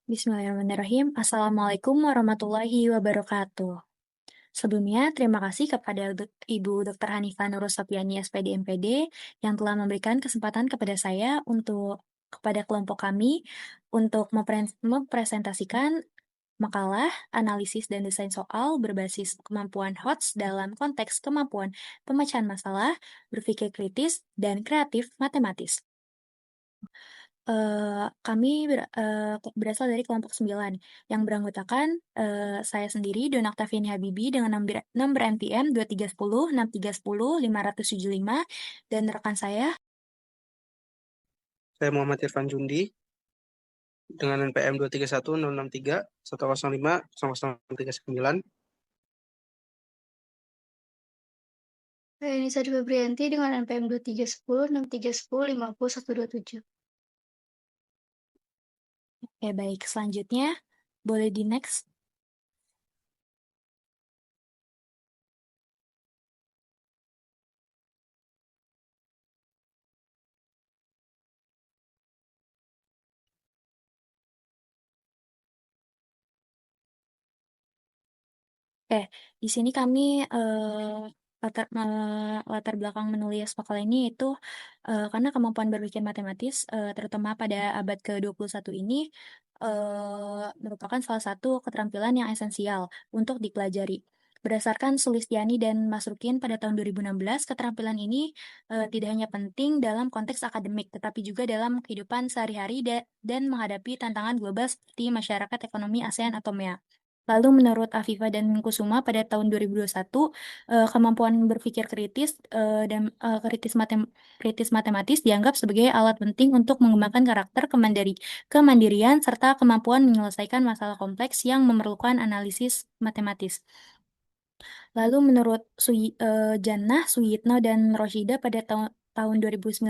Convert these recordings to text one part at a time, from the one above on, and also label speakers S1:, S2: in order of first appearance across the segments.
S1: Bismillahirrahmanirrahim. Assalamualaikum warahmatullahi wabarakatuh. Sebelumnya, terima kasih kepada Ibu Dr. Hanifah Nurul Sophiani, SPD MPD, yang telah memberikan kesempatan kepada saya kepada kelompok kami untuk mempresentasikan makalah, analisis, dan desain soal berbasis kemampuan HOTS dalam konteks kemampuan pemecahan masalah, berpikir kritis, dan kreatif matematis. Berasal dari kelompok 9 yang beranggotakan, saya sendiri, Dona Oktaviani Habibie dengan nomor NPM 2310 6310 575 dan rekan saya.
S2: Saya Muhammad Irfan Jundi dengan NPM 2316063 105 0039.
S3: Saya Nisa Febrianti dengan NPM 2310 6310 50127.
S1: Oke, baik. Selanjutnya, boleh di next. Oke, di sini kami latar belakang menulis makalah ini itu karena kemampuan berpikir matematis, terutama pada abad ke-21 ini, merupakan salah satu keterampilan yang esensial untuk dipelajari. Berdasarkan Sulistiani dan Masrukin pada tahun 2016, keterampilan ini tidak hanya penting dalam konteks akademik, tetapi juga dalam kehidupan sehari-hari dan menghadapi tantangan global seperti masyarakat ekonomi ASEAN atau MEA. Lalu menurut Afifa dan Kusuma pada tahun 2021, kemampuan berpikir kritis matematis dianggap sebagai alat penting untuk mengembangkan karakter kemandirian serta kemampuan menyelesaikan masalah kompleks yang memerlukan analisis matematis. Lalu menurut Jannah, Suyitno, dan Roshida pada tahun 2019,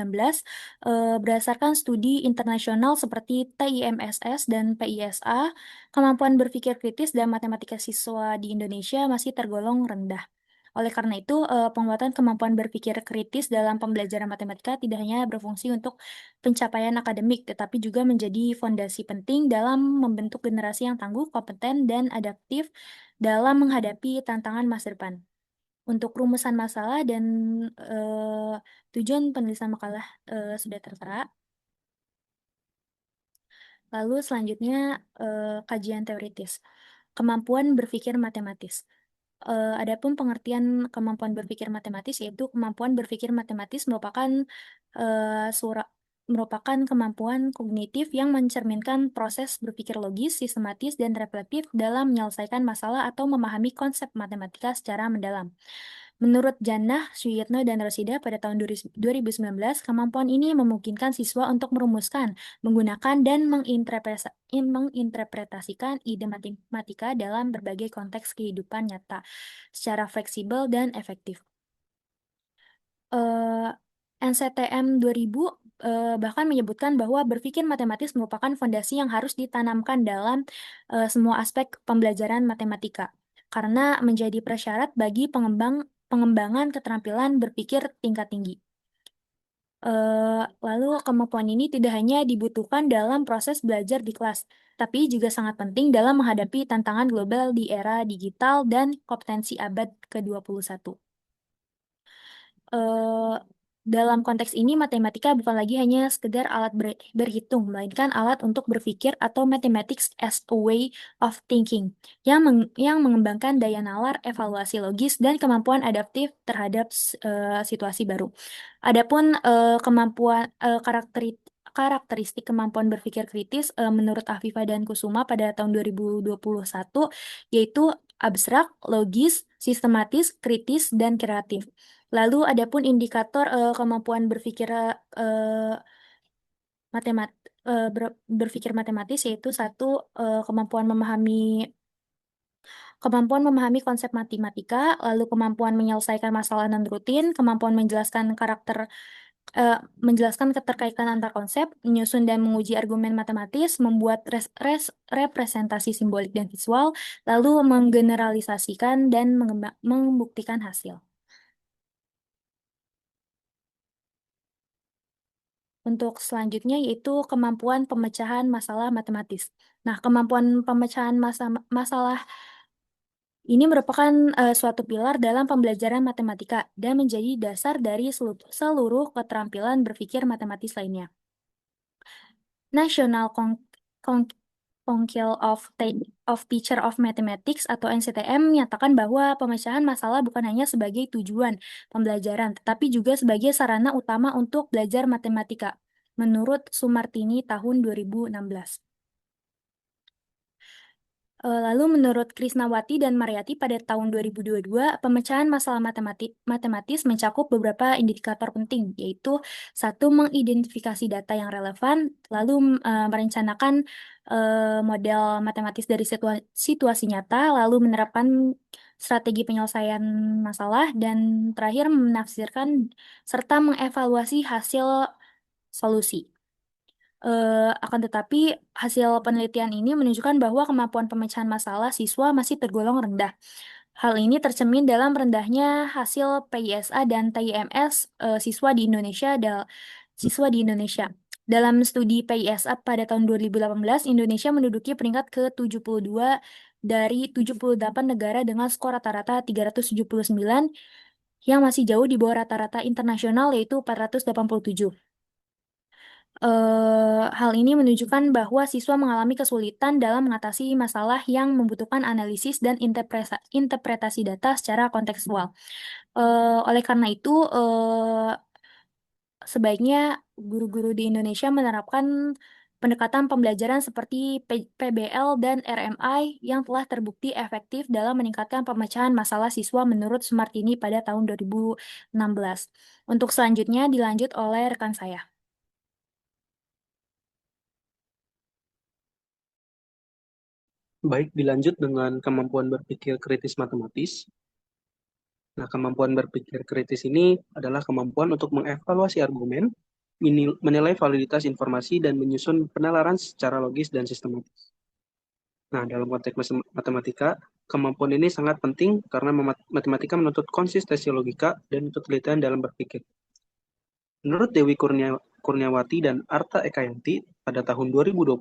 S1: berdasarkan studi internasional seperti TIMSS dan PISA, kemampuan berpikir kritis dan matematika siswa di Indonesia masih tergolong rendah. Oleh karena itu, penguatan kemampuan berpikir kritis dalam pembelajaran matematika tidak hanya berfungsi untuk pencapaian akademik, tetapi juga menjadi fondasi penting dalam membentuk generasi yang tangguh, kompeten, dan adaptif dalam menghadapi tantangan masa depan. Untuk rumusan masalah dan tujuan penulisan makalah sudah tertera. Lalu selanjutnya kajian teoritis. Kemampuan berpikir matematis. Adapun pengertian kemampuan berpikir matematis yaitu kemampuan berpikir matematis eh, sura- merupakan kemampuan kognitif yang mencerminkan proses berpikir logis, sistematis, dan reflektif dalam menyelesaikan masalah atau memahami konsep matematika secara mendalam. Menurut Jannah, Suyitno, dan Rosida pada tahun 2019, kemampuan ini memungkinkan siswa untuk merumuskan, menggunakan, dan menginterpretasikan ide matematika dalam berbagai konteks kehidupan nyata secara fleksibel dan efektif. NCTM 2000 bahkan menyebutkan bahwa berpikir matematis merupakan fondasi yang harus ditanamkan dalam semua aspek pembelajaran matematika, karena menjadi prasyarat bagi pengembangan keterampilan berpikir tingkat tinggi. Lalu kemampuan ini tidak hanya dibutuhkan dalam proses belajar di kelas, tapi juga sangat penting dalam menghadapi tantangan global di era digital dan kompetensi abad ke-21. Dalam konteks ini, matematika bukan lagi hanya sekedar alat berhitung, melainkan alat untuk berpikir atau mathematics as a way of thinking, yang mengembangkan daya nalar, evaluasi logis, dan kemampuan adaptif terhadap situasi baru. Adapun karakteristik kemampuan berpikir kritis menurut Afifa dan Kusuma pada tahun 2021 yaitu abstrak, logis, sistematis, kritis, dan kreatif. Lalu adapun indikator kemampuan berpikir matematis yaitu satu, kemampuan memahami konsep matematika, lalu kemampuan menyelesaikan masalah non-rutin, kemampuan menjelaskan keterkaitan antar konsep, menyusun dan menguji argumen matematis, membuat representasi simbolik dan visual, lalu menggeneralisasikan dan membuktikan hasil. Untuk selanjutnya yaitu kemampuan pemecahan masalah matematis. Nah, kemampuan pemecahan masalah ini merupakan suatu pilar dalam pembelajaran matematika dan menjadi dasar dari seluruh keterampilan berpikir matematis lainnya. National Council of Teacher of Mathematics atau NCTM menyatakan bahwa pemecahan masalah bukan hanya sebagai tujuan pembelajaran, tetapi juga sebagai sarana utama untuk belajar matematika, menurut Sumartini tahun 2016. Lalu menurut Krisnawati dan Mariati pada tahun 2022, pemecahan masalah matematis mencakup beberapa indikator penting, yaitu satu, mengidentifikasi data yang relevan, lalu merencanakan model matematis dari situasi nyata, lalu menerapkan strategi penyelesaian masalah, dan terakhir menafsirkan serta mengevaluasi hasil solusi. Akan tetapi, hasil penelitian ini menunjukkan bahwa kemampuan pemecahan masalah siswa masih tergolong rendah. Hal ini tercermin dalam rendahnya hasil PISA dan TIMS siswa di Indonesia. Dalam studi PISA pada tahun 2018, Indonesia menduduki peringkat ke-72 dari 78 negara dengan skor rata-rata 379, yang masih jauh di bawah rata-rata internasional yaitu 487. Hal ini menunjukkan bahwa siswa mengalami kesulitan dalam mengatasi masalah yang membutuhkan analisis dan interpretasi data secara kontekstual. Oleh karena itu, sebaiknya guru-guru di Indonesia menerapkan pendekatan pembelajaran seperti PBL dan RMI yang telah terbukti efektif dalam meningkatkan pemecahan masalah siswa menurut Sumartini pada tahun 2016. Untuk selanjutnya dilanjut oleh rekan saya.
S2: Baik, dilanjut dengan kemampuan berpikir kritis matematis. Nah, kemampuan berpikir kritis ini adalah kemampuan untuk mengevaluasi argumen, menilai validitas informasi, dan menyusun penalaran secara logis dan sistematis. Nah, dalam konteks matematika, kemampuan ini sangat penting karena matematika menuntut konsistensi logika dan ketelitian dalam berpikir. Menurut Dewi Kurniawati dan Arta Ekayanti pada tahun 2020,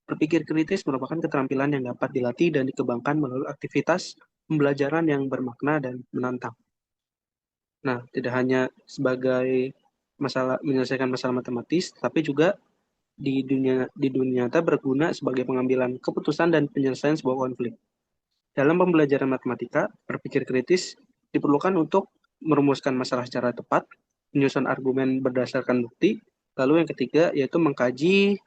S2: berpikir kritis merupakan keterampilan yang dapat dilatih dan dikembangkan melalui aktivitas pembelajaran yang bermakna dan menantang. Nah, tidak hanya sebagai menyelesaikan masalah matematis, tapi juga di dunia nyata berguna sebagai pengambilan keputusan dan penyelesaian sebuah konflik. Dalam pembelajaran matematika, berpikir kritis diperlukan untuk merumuskan masalah secara tepat, menyusun argumen berdasarkan bukti, lalu yang ketiga yaitu mengkaji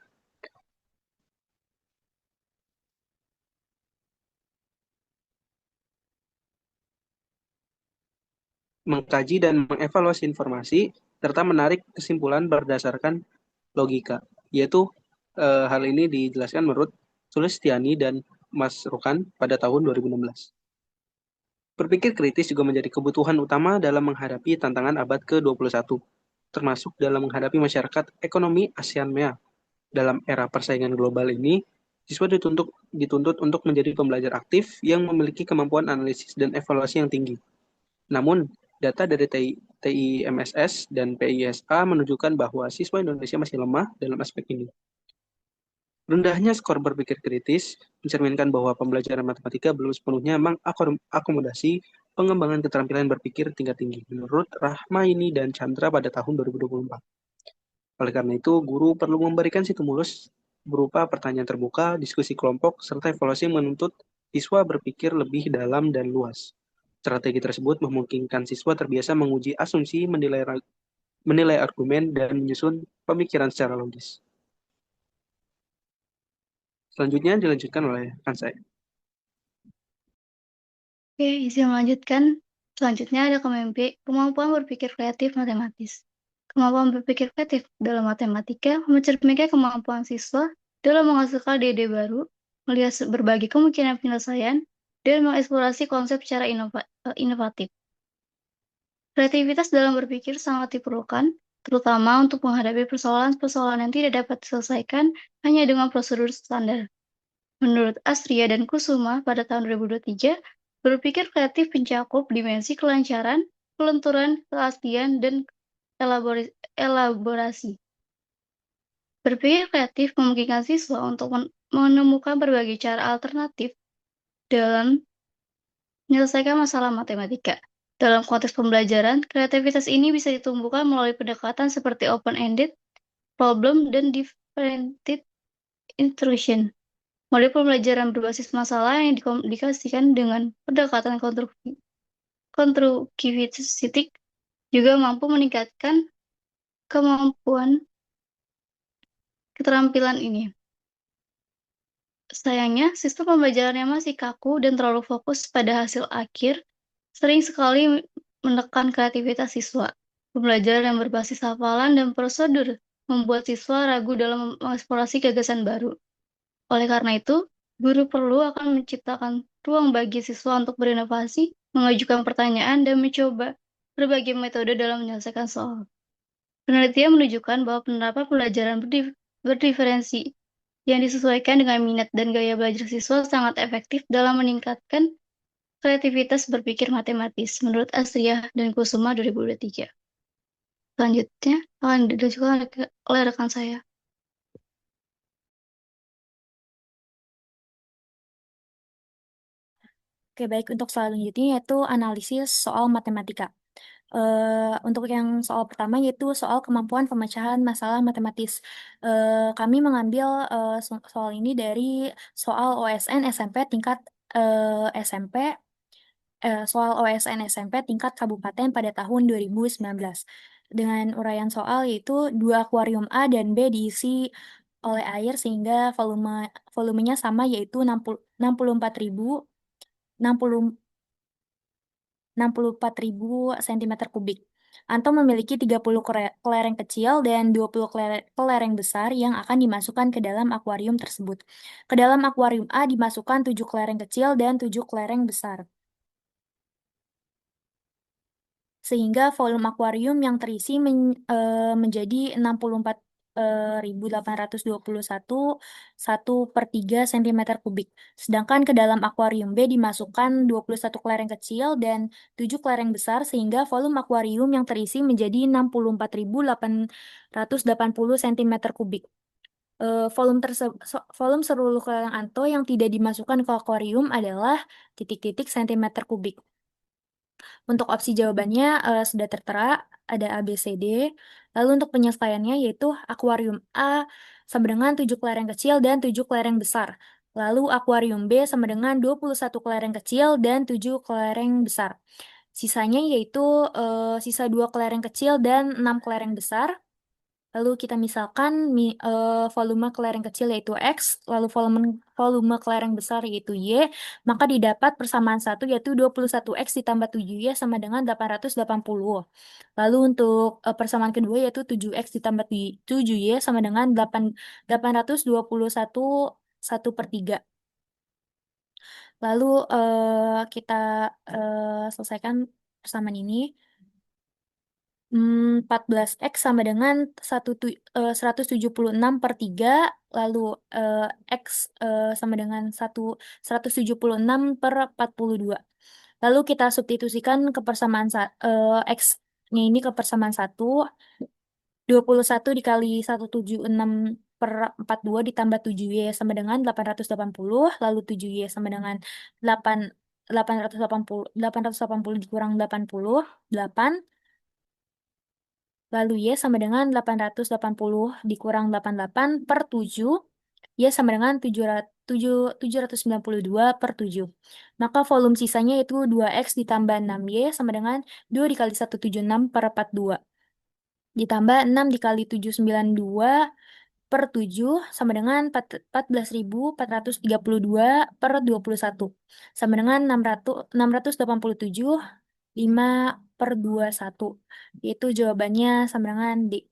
S2: dan mengevaluasi informasi, serta menarik kesimpulan berdasarkan logika. Yaitu hal ini dijelaskan menurut Sulistiani dan Mas Rukan pada tahun 2016. Berpikir kritis juga menjadi kebutuhan utama dalam menghadapi tantangan abad ke-21, termasuk dalam menghadapi masyarakat ekonomi ASEAN-MEA. Dalam era persaingan global ini, siswa dituntut untuk menjadi pembelajar aktif yang memiliki kemampuan analisis dan evaluasi yang tinggi. Namun, data dari TIMSS dan PISA menunjukkan bahwa siswa Indonesia masih lemah dalam aspek ini. Rendahnya skor berpikir kritis mencerminkan bahwa pembelajaran matematika belum sepenuhnya mengakomodasi pengembangan keterampilan berpikir tingkat tinggi, menurut Rahmaini dan Chandra pada tahun 2024. Oleh karena itu, guru perlu memberikan stimulus berupa pertanyaan terbuka, diskusi kelompok, serta evaluasi yang menuntut siswa berpikir lebih dalam dan luas. Strategi tersebut memungkinkan siswa terbiasa menguji asumsi, menilai argumen, dan menyusun pemikiran secara logis. Selanjutnya dilanjutkan oleh rekan saya.
S3: Oke, izin melanjutkan. Selanjutnya ada kemampuan berpikir kreatif matematis. Kemampuan berpikir kreatif dalam matematika mencerminkan kemampuan siswa dalam menghasilkan ide baru, melihat berbagai kemungkinan penyelesaian, dan mengeksplorasi konsep secara inovatif. Kreativitas dalam berpikir sangat diperlukan, terutama untuk menghadapi persoalan-persoalan yang tidak dapat diselesaikan hanya dengan prosedur standar. Menurut Astria dan Kusuma pada tahun 2023, berpikir kreatif mencakup dimensi kelancaran, kelenturan, keaslian, dan elaborasi. Berpikir kreatif memungkinkan siswa untuk menemukan berbagai cara alternatif dalam menyelesaikan masalah matematika. Dalam konteks pembelajaran, kreativitas ini bisa ditumbuhkan melalui pendekatan seperti open-ended, problem, dan differentiated instruction. Model pembelajaran berbasis masalah yang dikomunikasikan dengan pendekatan konstruktivistik juga mampu meningkatkan kemampuan keterampilan ini. Sayangnya, sistem pembelajarannya masih kaku dan terlalu fokus pada hasil akhir, sering sekali menekan kreativitas siswa. Pembelajaran yang berbasis hafalan dan prosedur membuat siswa ragu dalam mengeksplorasi gagasan baru. Oleh karena itu, guru perlu akan menciptakan ruang bagi siswa untuk berinovasi, mengajukan pertanyaan, dan mencoba berbagai metode dalam menyelesaikan soal. Penelitian menunjukkan bahwa penerapan pembelajaran berdiferensi yang disesuaikan dengan minat dan gaya belajar siswa sangat efektif dalam meningkatkan kreativitas berpikir matematis, menurut Astria dan Kusuma 2023. Selanjutnya akan dilanjutkan oleh rekan saya.
S1: Oke, baik. Untuk selanjutnya yaitu analisis soal matematika. Untuk yang soal pertama yaitu soal kemampuan pemecahan masalah matematis. Kami mengambil soal ini dari soal OSN SMP tingkat SMP, soal OSN SMP tingkat kabupaten pada tahun 2019. Dengan uraian soal yaitu dua akuarium A dan B diisi oleh air sehingga volumenya sama yaitu 64.000 64.000 cm kubik. Anto memiliki 30 kelereng kecil dan 20 kelereng besar yang akan dimasukkan ke dalam akuarium tersebut. Ke dalam akuarium A dimasukkan 7 kelereng kecil dan 7 kelereng besar. Sehingga volume akuarium yang terisi menjadi 64.821 1 per 3 cm kubik. Sedangkan ke dalam akuarium B dimasukkan 21 kelereng kecil dan 7 kelereng besar sehingga volume akuarium yang terisi menjadi 64.880 cm kubik. Volume seluruh kelereng Anto yang tidak dimasukkan ke akuarium adalah titik-titik centimeter kubik. Untuk opsi jawabannya sudah tertera, ada A, B, C, D. Lalu untuk penyelesaiannya yaitu akuarium A sama dengan 7 kelereng kecil dan 7 kelereng besar. Lalu akuarium B sama dengan 21 kelereng kecil dan 7 kelereng besar. Sisanya yaitu sisa 2 kelereng kecil dan 6 kelereng besar. Lalu kita misalkan volume kelereng kecil yaitu X, lalu volume kelereng besar yaitu Y, maka didapat persamaan satu yaitu 21X ditambah 7Y sama dengan 880. Lalu untuk persamaan kedua yaitu 7X ditambah 7Y sama dengan 821 1 per 3. Lalu kita selesaikan persamaan ini. 14X sama dengan 176 per 3, lalu X sama dengan 176 per 42. Lalu kita substitusikan ke persamaan X-nya ini ke persamaan 1, 21 dikali 176 per 42 ditambah 7Y sama dengan 880, lalu 7Y sama dengan 880 dikurang 80, 8. Lalu Y sama dengan 880 dikurang 88 per 7. Y sama dengan 792 per 7. Maka volume sisanya itu 2X ditambah 6Y sama dengan 2 dikali 176 per 42. Ditambah 6 dikali 792 per 7 sama dengan 14.432 per 21. Sama dengan 687 5 per 21. Itu jawabannya sama dengan D.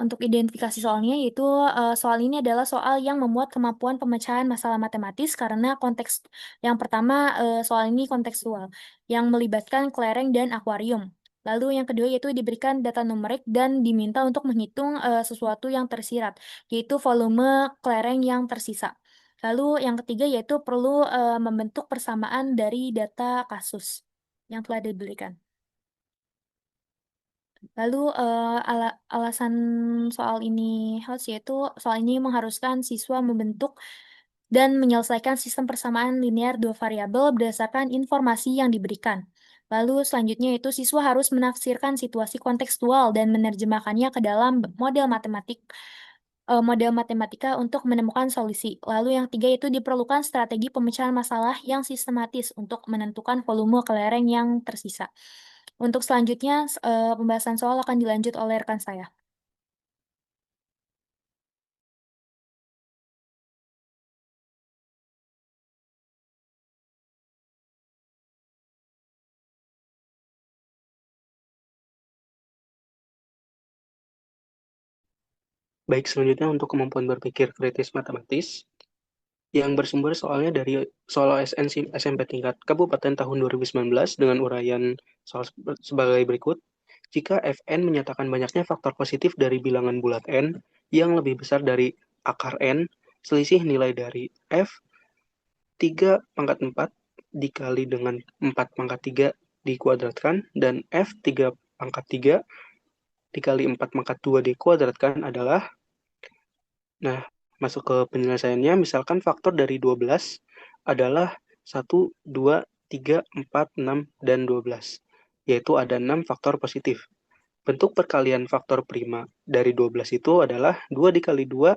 S1: Untuk identifikasi soalnya, yaitu soal ini adalah soal yang memuat kemampuan pemecahan masalah matematis karena konteks yang pertama, soal ini kontekstual, yang melibatkan kelereng dan akuarium. Lalu yang kedua yaitu diberikan data numerik dan diminta untuk menghitung sesuatu yang tersirat, yaitu volume kelereng yang tersisa. Lalu yang ketiga yaitu perlu membentuk persamaan dari data kasus yang telah diberikan. Lalu alasan soal ini harus yaitu soal ini mengharuskan siswa membentuk dan menyelesaikan sistem persamaan linear dua variabel berdasarkan informasi yang diberikan. Lalu selanjutnya itu siswa harus menafsirkan situasi kontekstual dan menerjemahkannya ke dalam model matematika untuk menemukan solusi. Lalu yang tiga itu diperlukan strategi pemecahan masalah yang sistematis untuk menentukan volume kelereng yang tersisa. Untuk selanjutnya, pembahasan soal akan dilanjut oleh rekan saya.
S2: Baik, selanjutnya untuk kemampuan berpikir kritis matematis yang bersumber soalnya dari soal OSN SMP tingkat Kabupaten tahun 2019 dengan uraian soal sebagai berikut. Jika Fn menyatakan banyaknya faktor positif dari bilangan bulat n yang lebih besar dari akar n, selisih nilai dari F 3 pangkat 4 dikali dengan 4 pangkat 3 dikuadratkan dan F 3 pangkat 3 dikali 4 pangkat 2 dikuadratkan adalah, nah, masuk ke penyelesaiannya, misalkan faktor dari 12 adalah 1, 2, 3, 4, 6, dan 12, yaitu ada 6 faktor positif. Bentuk perkalian faktor prima dari 12 itu adalah 2 dikali 2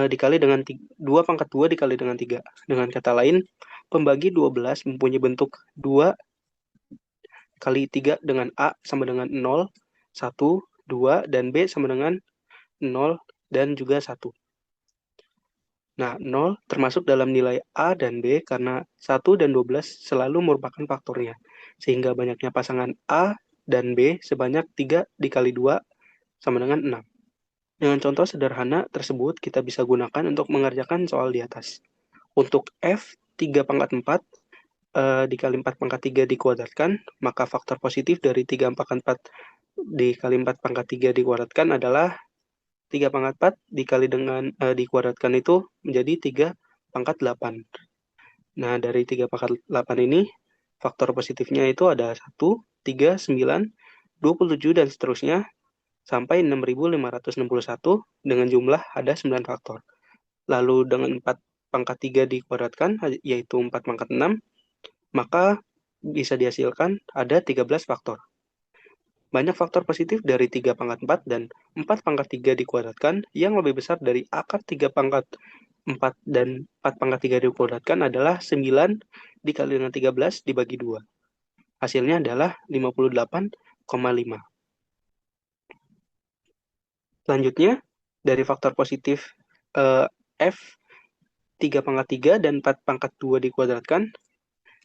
S2: dikali dengan 2 pangkat 2 dikali dengan 3. Dengan kata lain, pembagi 12 mempunyai bentuk 2 kali 3 dengan A sama dengan 0, 1, 2, dan B sama dengan 0 dan juga 1. Nah, 0 termasuk dalam nilai A dan B karena 1 dan 12 selalu merupakan faktornya. Sehingga banyaknya pasangan A dan B sebanyak 3 dikali 2 sama dengan 6. Dengan contoh sederhana tersebut, kita bisa gunakan untuk mengerjakan soal di atas. Untuk F 3 pangkat 4 dikali 4 pangkat 3 dikuadratkan, maka faktor positif dari 3 pangkat 4 dikali 4 pangkat 3 dikuadratkan adalah 3 pangkat 4 dikali dengan dikuadratkan itu menjadi 3 pangkat 8. Nah, dari 3 pangkat 8 ini, faktor positifnya itu ada 1, 3, 9, 27, dan seterusnya, sampai 6.561 dengan jumlah ada 9 faktor. Lalu dengan 4 pangkat 3 dikuadratkan, yaitu 4 pangkat 6, maka bisa dihasilkan ada 13 faktor. Banyak faktor positif dari 3 pangkat 4 dan 4 pangkat 3 dikuadratkan yang lebih besar dari akar 3 pangkat 4 dan 4 pangkat 3 dikuadratkan adalah 9 dikali dengan 13 dibagi 2. Hasilnya adalah 58,5. Selanjutnya, dari faktor positif F 3 pangkat 3 dan 4 pangkat 2 dikuadratkan,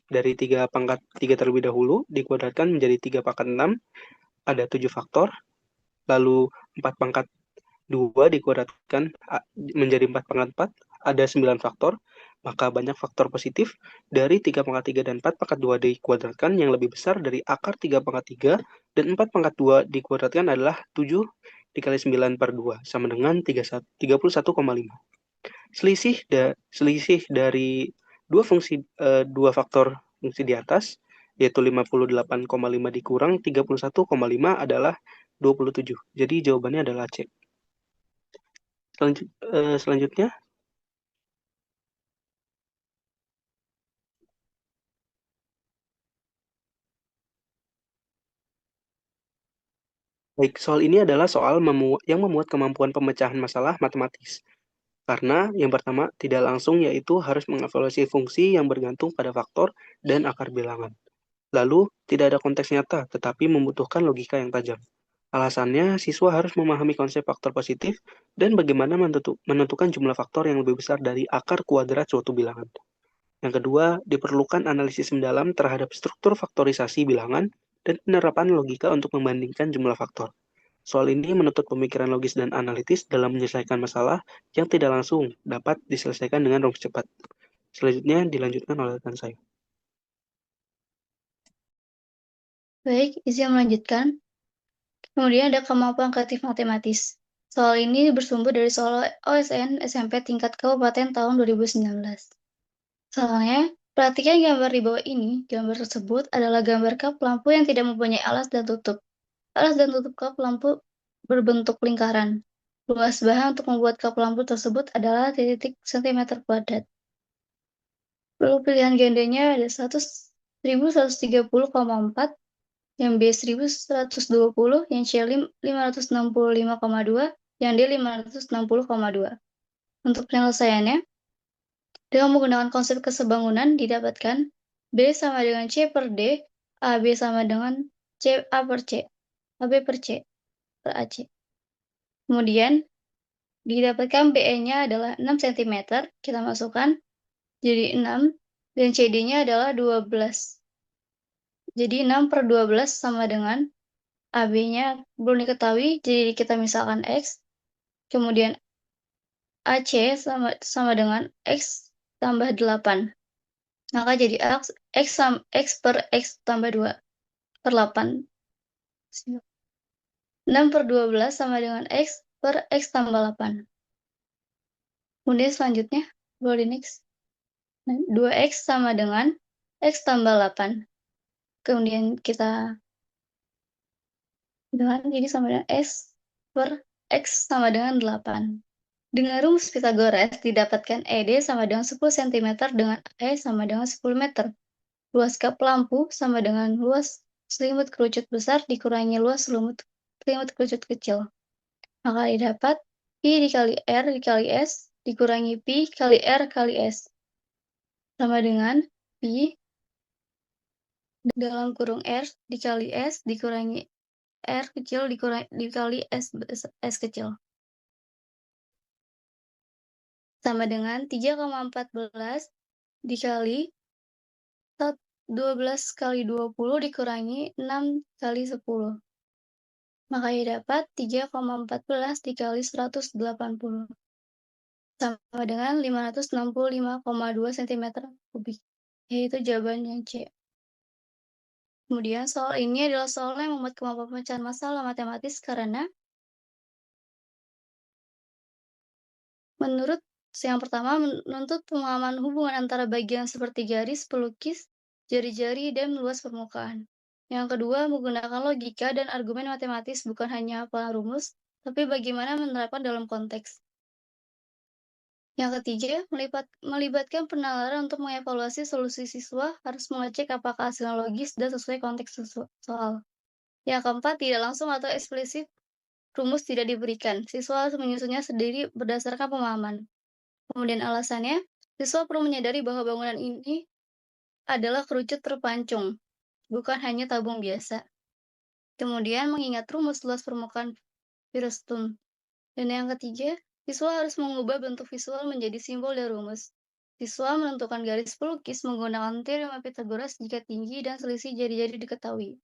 S2: dari 3 pangkat 3 terlebih dahulu dikuadratkan menjadi 3 pangkat 6, ada 7 faktor. Lalu 4 pangkat 2 dikuadratkan menjadi 4 pangkat 4, ada 9 faktor. Maka banyak faktor positif dari 3 pangkat 3 dan 4 pangkat 2 dikuadratkan yang lebih besar dari akar 3 pangkat 3 dan 4 pangkat 2 dikuadratkan adalah 7 dikali 9 per 2 sama dengan 31,5. Selisih dari dua faktor fungsi di atas, yaitu 58,5 dikurang 31,5 adalah 27. Jadi jawabannya adalah C. Selanjutnya, baik, soal ini adalah soal yang memuat kemampuan pemecahan masalah matematis. Karena yang pertama tidak langsung, yaitu harus mengevaluasi fungsi yang bergantung pada faktor dan akar bilangan. Lalu, tidak ada konteks nyata, tetapi membutuhkan logika yang tajam. Alasannya, siswa harus memahami konsep faktor positif dan bagaimana menentukan jumlah faktor yang lebih besar dari akar kuadrat suatu bilangan. Yang kedua, diperlukan analisis mendalam terhadap struktur faktorisasi bilangan dan penerapan logika untuk membandingkan jumlah faktor. Soal ini menuntut pemikiran logis dan analitis dalam menyelesaikan masalah yang tidak langsung dapat diselesaikan dengan rumus cepat. Selanjutnya dilanjutkan oleh rekan saya.
S3: Baik, izin melanjutkan. Kemudian ada kemampuan kreatif matematis. Soal ini bersumber dari soal OSN SMP tingkat Kabupaten tahun 2019. Soalnya, Perhatikan gambar di bawah ini. Gambar tersebut adalah gambar kap lampu yang tidak mempunyai alas dan tutup. Alas dan tutup kap lampu berbentuk lingkaran. Luas bahan untuk membuat kap lampu tersebut adalah titik cm kuadrat. Lalu pilihan gandanya ada 1130,4, yang B 1120, yang C 565,2, yang D 560,2. Untuk penyelesaiannya, dengan menggunakan konsep kesebangunan didapatkan B sama dengan C per D, AB sama dengan C A per C, AB per C per AC. Kemudian didapatkan BE-nya adalah 6 cm, kita masukkan jadi 6, dan CD-nya adalah 12. Jadi 6 per 12 sama dengan AB-nya belum diketahui, jadi kita misalkan X. Kemudian AC sama dengan X tambah 8. Maka jadi X per X tambah 2 per 8. 6 per 12 sama dengan X per X tambah 8. Kemudian selanjutnya, boleh di next. 2X sama dengan X tambah 8. Kemudian kita dengan ini sama dengan S per X sama dengan 8. Dengan rumus Pythagoras didapatkan ED sama dengan 10 cm dengan E sama dengan 10 meter. Luas kap lampu sama dengan luas selimut kerucut besar dikurangi luas selimut kerucut kecil. Maka didapat Pi dikali R dikali S dikurangi Pi kali R kali S. Sama dengan Pi dalam kurung R dikali S dikurangi R kecil dikali S kecil. Sama dengan 3,14 dikali 12 kali 20 dikurangi 6 kali 10. Maka dapat 3,14 dikali 180. Sama dengan 565,2 cm kubik. Yaitu jawaban yang C. Kemudian soal ini adalah soal yang membuat kemampuan pemecahan masalah matematis karena menurut yang pertama menuntut pemahaman hubungan antara bagian seperti garis, pelukis, jari-jari, dan luas permukaan. Yang kedua, menggunakan logika dan argumen matematis bukan hanya hafalan rumus, tapi bagaimana menerapkan dalam konteks. Yang ketiga, melibatkan penalaran untuk mengevaluasi solusi siswa harus mengecek apakah hasilnya logis dan sesuai konteks soal. Yang keempat, tidak langsung atau eksplisit rumus tidak diberikan. Siswa harus menyusunnya sendiri berdasarkan pemahaman. Kemudian alasannya, siswa perlu menyadari bahwa bangunan ini adalah kerucut terpancung, bukan hanya tabung biasa. Kemudian mengingat rumus luas permukaan Firestone. Dan yang ketiga, siswa harus mengubah bentuk visual menjadi simbol dan rumus. Siswa menentukan garis pelukis menggunakan teorema Pythagoras jika tinggi dan selisih jari-jari diketahui.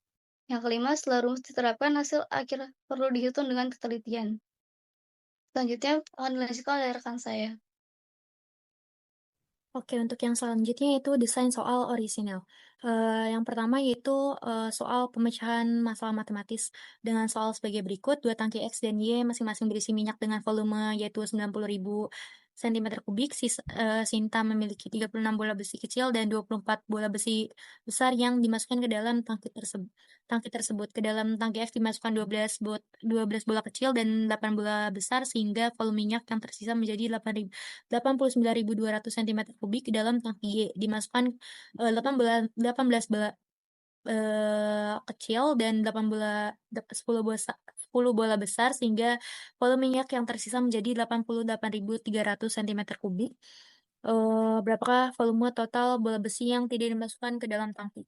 S3: Yang kelima, setelah rumus diterapkan, hasil akhir perlu dihitung dengan ketelitian. Selanjutnya akan dilanjutkan oleh rekan saya.
S1: Oke, untuk yang selanjutnya itu desain soal orisinal. Yang pertama yaitu soal pemecahan masalah matematis dengan soal sebagai berikut. 2 tangki X dan Y masing-masing berisi minyak dengan volume yaitu 90.000 cm kubik. Sinta memiliki 36 bola besi kecil dan 24 bola besi besar yang dimasukkan ke dalam tangki tersebut. Ke dalam tangki X dimasukkan 12 bola kecil dan 8 bola besar sehingga volume minyak yang tersisa menjadi 89.200 cm kubik. Ke dalam tangki Y dimasukkan 18 bola kecil dan 10 bola besar sehingga volume minyak yang tersisa menjadi 88.300 cm kubik. Berapakah volume total bola besi yang tidak dimasukkan ke dalam tangki?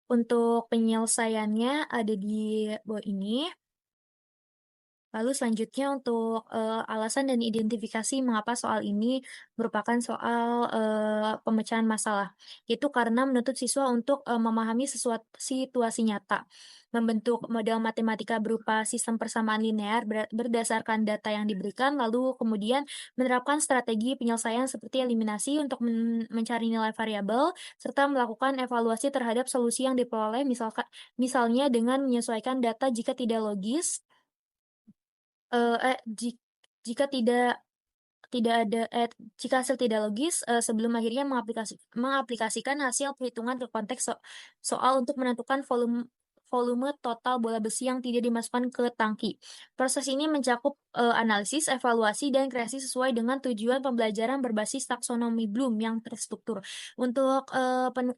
S1: Untuk penyelesaiannya ada di bawah ini. Lalu selanjutnya untuk alasan dan identifikasi mengapa soal ini merupakan soal pemecahan masalah, yaitu karena menuntut siswa untuk memahami situasi nyata, membentuk model matematika berupa sistem persamaan linear berdasarkan data yang diberikan, lalu kemudian menerapkan strategi penyelesaian seperti eliminasi untuk mencari nilai variabel, serta melakukan evaluasi terhadap solusi yang diperoleh, misalnya dengan menyesuaikan data jika tidak logis. Jika tidak jika hasil tidak logis sebelum akhirnya mengaplikasikan hasil perhitungan ke konteks soal untuk menentukan volume total bola besi yang tidak dimasukkan ke tangki. Proses ini mencakup analisis, evaluasi, dan kreasi sesuai dengan tujuan pembelajaran berbasis taksonomi Bloom yang terstruktur. Untuk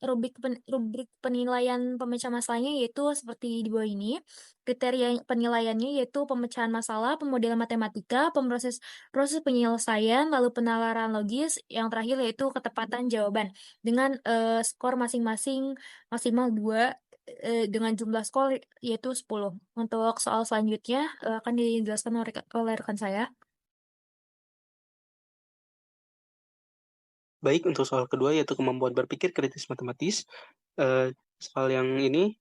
S1: rubrik penilaian pemecahan masalahnya yaitu seperti di bawah ini. Kriteria penilaiannya yaitu pemecahan masalah, pemodelan matematika, proses penyelesaian, lalu penalaran logis, yang terakhir yaitu ketepatan jawaban dengan skor masing-masing maksimal 2 dengan jumlah skor yaitu 10. Untuk soal selanjutnya akan dijelaskan oleh rekan saya.
S2: Baik, untuk soal kedua yaitu kemampuan berpikir kritis matematis. Soal yang ini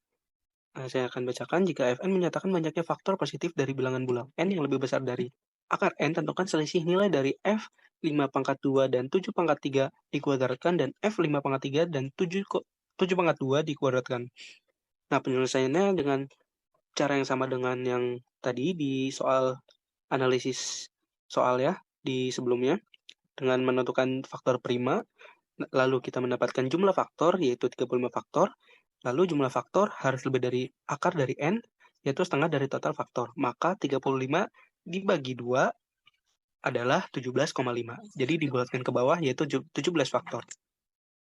S2: saya akan bacakan. Jika Fn menyatakan banyaknya faktor positif dari bilangan bulan n yang lebih besar dari akar n, tentukan selisih nilai dari f 5 pangkat 2 dan 7 pangkat 3 dikuadratkan dan f 5 pangkat 3 dan 7 pangkat 2 dikuadratkan. Nah, penyelesaiannya dengan cara yang sama dengan yang tadi di soal analisis soal ya, di sebelumnya, dengan menentukan faktor prima, lalu kita mendapatkan jumlah faktor, yaitu 35 faktor, lalu jumlah faktor harus lebih dari akar dari n, yaitu setengah dari total faktor. Maka 35 dibagi 2 adalah 17,5. Jadi dibulatkan ke bawah, yaitu 17 faktor.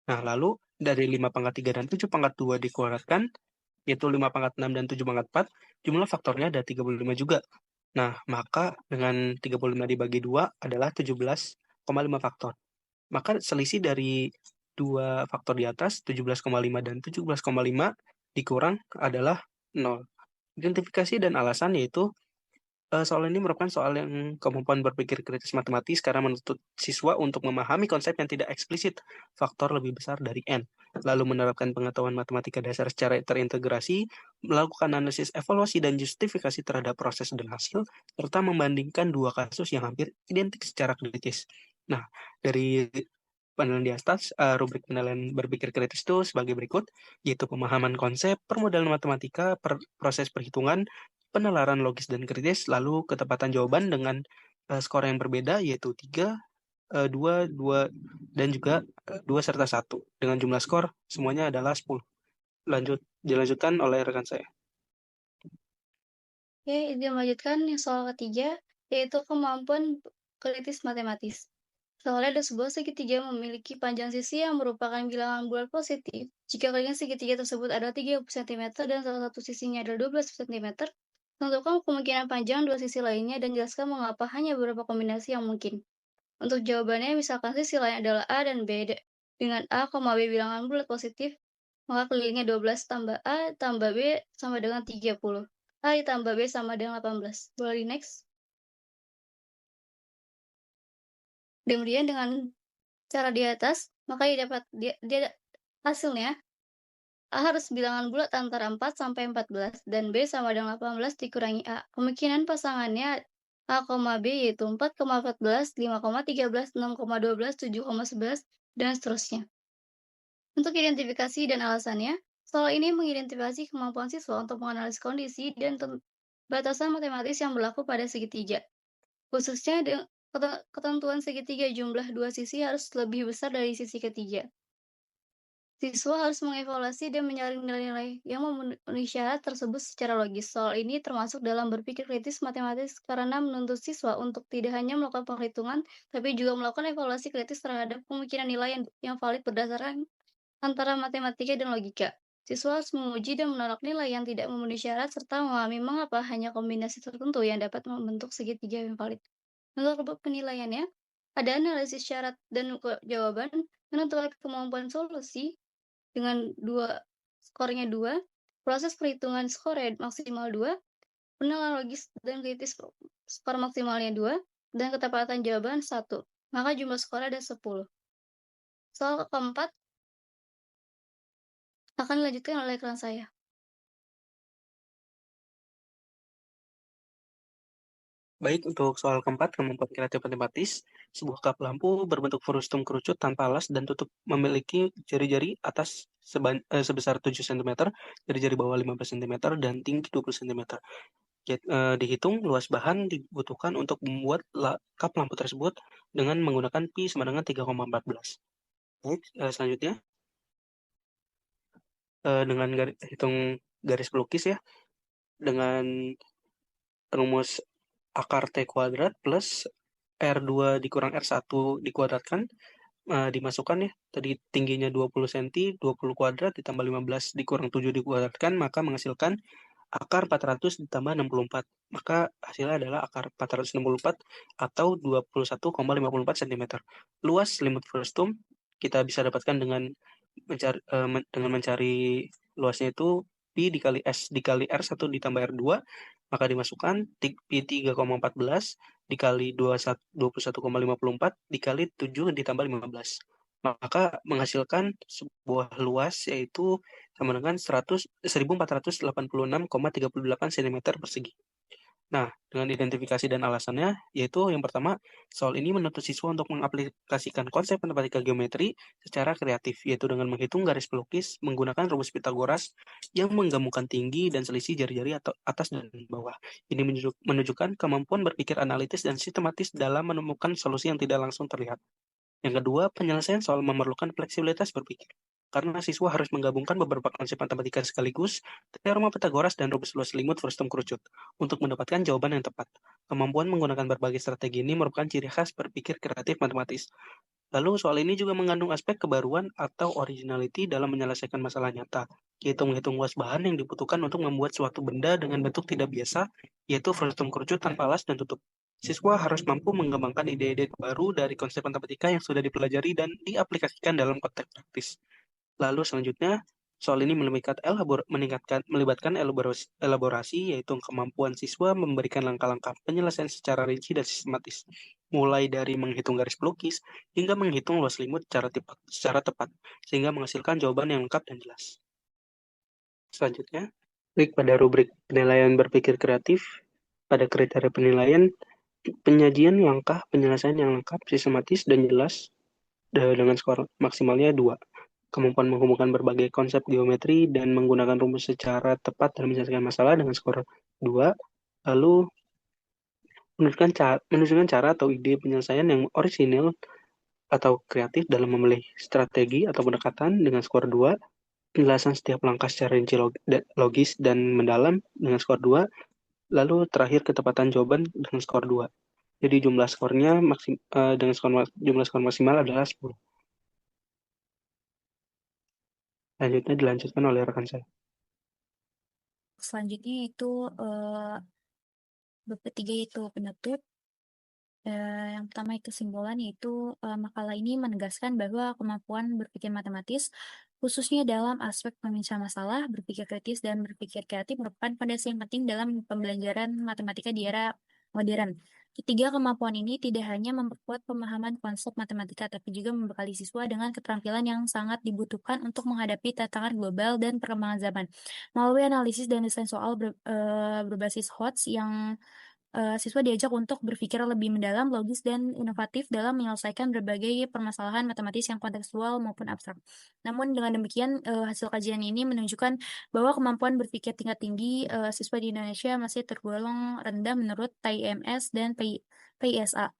S2: Nah, lalu dari 5 pangkat 3 dan 7 pangkat 2 dikuadratkan, yaitu 5 pangkat 6 dan 7 pangkat 4, jumlah faktornya ada 35 juga. Nah, maka dengan 35 dibagi 2 adalah 17,5 faktor. Maka selisih dari dua faktor di atas, 17,5 dan 17,5 dikurang adalah 0. Identifikasi dan alasan yaitu soal ini merupakan soal yang kemampuan berpikir kritis matematis karena menuntut siswa untuk memahami konsep yang tidak eksplisit, faktor lebih besar dari n, lalu menerapkan pengetahuan matematika dasar secara terintegrasi, melakukan analisis evaluasi dan justifikasi terhadap proses dan hasil, serta membandingkan dua kasus yang hampir identik secara kritis. Nah, dari panel di atas, rubrik penilaian berpikir kritis itu sebagai berikut, yaitu pemahaman konsep, permodalan matematika, proses perhitungan, penalaran logis dan kritis, lalu ketepatan jawaban dengan skor yang berbeda, yaitu 3, 2, 2, dan juga 2 serta 1. Dengan jumlah skor, semuanya adalah 10. Dilanjutkan oleh rekan saya.
S3: Oke, dilanjutkan yang soal ketiga, yaitu kemampuan kritis matematis. Soalnya ada sebuah segitiga memiliki panjang sisi yang merupakan bilangan bulat positif. Jika kalian segitiga tersebut adalah 30 cm dan salah satu sisinya adalah 12 cm, tentukan kemungkinan panjang dua sisi lainnya dan jelaskan mengapa hanya beberapa kombinasi yang mungkin. Untuk jawabannya, misalkan sisi lain adalah A dan B dengan A, B bilangan bulat positif, maka kelilingnya 12 tambah A tambah B sama dengan 30. A ditambah B sama dengan 18. Boleh di next? Kemudian dengan cara di atas, maka dia hasilnya A harus bilangan bulat antara 4 sampai 14 dan B sama dengan 18 dikurangi A. Kemungkinan pasangannya A, B yaitu 4,14, 5,13, 6,12, 7,11, dan seterusnya. Untuk identifikasi dan alasannya, soal ini mengidentifikasi kemampuan siswa untuk menganalisis kondisi dan batasan matematis yang berlaku pada segitiga. Khususnya ketentuan segitiga jumlah dua sisi harus lebih besar dari sisi ketiga. Siswa harus mengevaluasi dan menyaring nilai-nilai yang memenuhi syarat tersebut secara logis. Soal ini termasuk dalam berpikir kritis matematis karena menuntut siswa untuk tidak hanya melakukan perhitungan, tapi juga melakukan evaluasi kritis terhadap kemungkinan nilai yang valid berdasarkan antara matematika dan logika. Siswa harus menguji dan menolak nilai yang tidak memenuhi syarat serta memahami mengapa hanya kombinasi tertentu yang dapat membentuk segitiga yang valid. Untuk penilaiannya, ada analisis syarat dan jawaban, menentukan kemampuan solusi dengan skornya 2, proses perhitungan skornya maksimal 2, penilaian logis dan kritis skor maksimalnya 2, dan ketepatan jawaban 1. Maka jumlah skor ada 10. Soal keempat akan dilanjutkan oleh rekan saya.
S2: Baik, untuk soal keempat, kemampuan kreatif matematis, sebuah kap lampu berbentuk frustum kerucut tanpa alas dan tutup memiliki jari-jari atas sebesar 7 cm, jari-jari bawah 15 cm, dan tinggi 20 cm. Dihitung luas bahan dibutuhkan untuk membuat kap lampu tersebut dengan menggunakan pi sama dengan 3,14. Baik, selanjutnya dengan hitung garis pelukis ya, dengan rumus akar T kuadrat plus R2 dikurang R1 dikuadratkan, dimasukkan ya, tadi tingginya 20 cm, 20 kuadrat ditambah 15 dikurang 7 dikuadratkan, maka menghasilkan akar 400 ditambah 64. Maka hasilnya adalah akar 464 atau 21,54 cm. Luas limit frustum kita bisa dapatkan dengan mencari luasnya itu pi dikali S dikali R1 ditambah R2, maka dimasukkan pi 3,14 dikali 21,54 dikali 7 ditambah 15. Maka menghasilkan sebuah luas yaitu sama dengan 1486,38 cm persegi. Nah, dengan identifikasi dan alasannya, yaitu yang pertama, soal ini menuntut siswa untuk mengaplikasikan konsep matematika geometri secara kreatif, yaitu dengan menghitung garis pelukis menggunakan rumus Pitagoras yang menggabungkan tinggi dan selisih jari-jari atau atas dan bawah. Ini menunjukkan kemampuan berpikir analitis dan sistematis dalam menemukan solusi yang tidak langsung terlihat. Yang kedua, penyelesaian soal memerlukan fleksibilitas berpikir. Karena siswa harus menggabungkan beberapa konsep matematika sekaligus, teorema Pitagoras dan rumus luas limut frustum kerucut, untuk mendapatkan jawaban yang tepat. Kemampuan menggunakan berbagai strategi ini merupakan ciri khas berpikir kreatif matematis. Lalu soal ini juga mengandung aspek kebaruan atau originality dalam menyelesaikan masalah nyata, yaitu menghitung luas bahan yang dibutuhkan untuk membuat suatu benda dengan bentuk tidak biasa, yaitu frustum kerucut tanpa alas dan tutup. Siswa harus mampu mengembangkan ide-ide baru dari konsep matematika yang sudah dipelajari dan diaplikasikan dalam konteks praktis. Lalu selanjutnya, soal ini melibatkan elaborasi, yaitu kemampuan siswa memberikan langkah-langkah penyelesaian secara rinci dan sistematis, mulai dari menghitung garis pelukis hingga menghitung luas limut secara tepat, sehingga menghasilkan jawaban yang lengkap dan jelas. Selanjutnya, klik pada rubrik penilaian berpikir kreatif. Pada kriteria penilaian, penyajian langkah penyelesaian yang lengkap, sistematis, dan jelas dengan skor maksimalnya 2. Kemampuan menghubungkan berbagai konsep geometri dan menggunakan rumus secara tepat dalam menyelesaikan masalah dengan skor 2. Lalu menunjukkan cara atau ide penyelesaian yang orisinil atau kreatif dalam memilih strategi atau pendekatan dengan skor 2. Penjelasan setiap langkah secara rinci logis dan mendalam dengan skor 2. Lalu terakhir ketepatan jawaban dengan skor 2. Jadi jumlah skornya dengan jumlah skor maksimal adalah 10. Selanjutnya dilanjutkan oleh rekan saya.
S1: Selanjutnya itu bab ketiga itu penutup. Yang pertama itu kesimpulan, yaitu makalah ini menegaskan bahwa kemampuan berpikir matematis, khususnya dalam aspek memecah masalah, berpikir kritis, dan berpikir kreatif merupakan fondasi yang penting dalam pembelajaran matematika di era modern. Ketiga kemampuan ini tidak hanya memperkuat pemahaman konsep matematika, tapi juga membekali siswa dengan keterampilan yang sangat dibutuhkan untuk menghadapi tantangan global dan perkembangan zaman. Melalui analisis dan desain soal berbasis HOTS yang siswa diajak untuk berpikir lebih mendalam, logis, dan inovatif dalam menyelesaikan berbagai permasalahan matematis yang kontekstual maupun abstrak. Namun dengan demikian, hasil kajian ini menunjukkan bahwa kemampuan berpikir tingkat tinggi siswa di Indonesia masih tergolong rendah menurut TIMS dan PISA.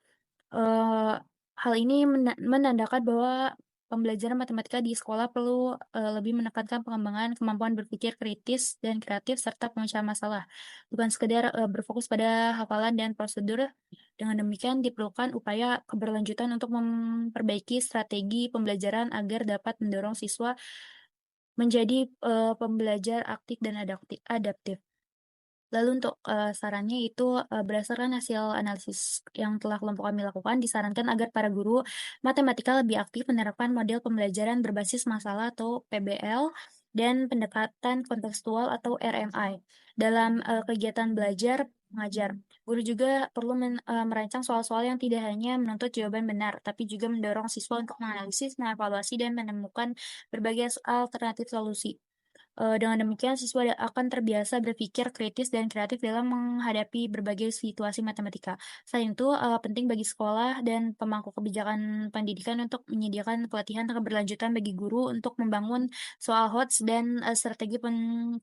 S1: Hal ini menandakan bahwa pembelajaran matematika di sekolah perlu lebih menekankan pengembangan kemampuan berpikir kritis dan kreatif serta pemecahan masalah, bukan sekedar berfokus pada hafalan dan prosedur. Dengan demikian diperlukan upaya keberlanjutan untuk memperbaiki strategi pembelajaran agar dapat mendorong siswa menjadi pembelajar aktif dan adaptif. Lalu untuk sarannya itu berdasarkan hasil analisis yang telah kelompok kami lakukan, disarankan agar para guru matematika lebih aktif menerapkan model pembelajaran berbasis masalah atau PBL dan pendekatan kontekstual atau RMI dalam kegiatan belajar mengajar. Guru juga perlu merancang soal-soal yang tidak hanya menuntut jawaban benar, tapi juga mendorong siswa untuk menganalisis, mengevaluasi, dan menemukan berbagai alternatif solusi. Dengan demikian, siswa akan terbiasa berpikir kritis dan kreatif dalam menghadapi berbagai situasi matematika. Selain itu, penting bagi sekolah dan pemangku kebijakan pendidikan untuk menyediakan pelatihan keberlanjutan bagi guru untuk membangun soal HOTS dan strategi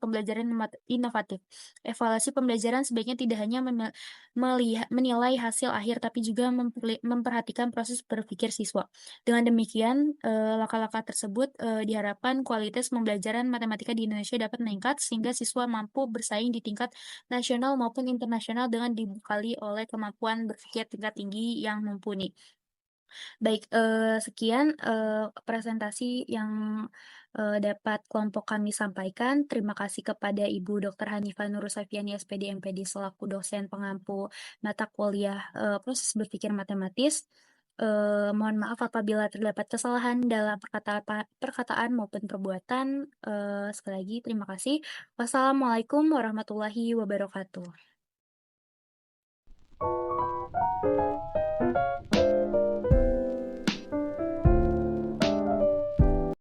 S1: pembelajaran inovatif. Evaluasi pembelajaran sebaiknya tidak hanya menilai hasil akhir, tapi juga memperhatikan proses berpikir siswa. Dengan demikian, langkah-langkah tersebut diharapkan kualitas pembelajaran matematika di Indonesia dapat meningkat sehingga siswa mampu bersaing di tingkat nasional maupun internasional dengan dibekali oleh kemampuan berpikir tingkat tinggi yang mumpuni. Baik, sekian presentasi yang dapat kelompok kami sampaikan. Terima kasih kepada Ibu Dr. Hanifah Nur Safiani, SPD MPD selaku dosen pengampu mata kuliah proses berpikir matematis. Mohon maaf apabila terdapat kesalahan dalam perkataan maupun perbuatan. Sekali lagi terima kasih. Wassalamualaikum warahmatullahi wabarakatuh.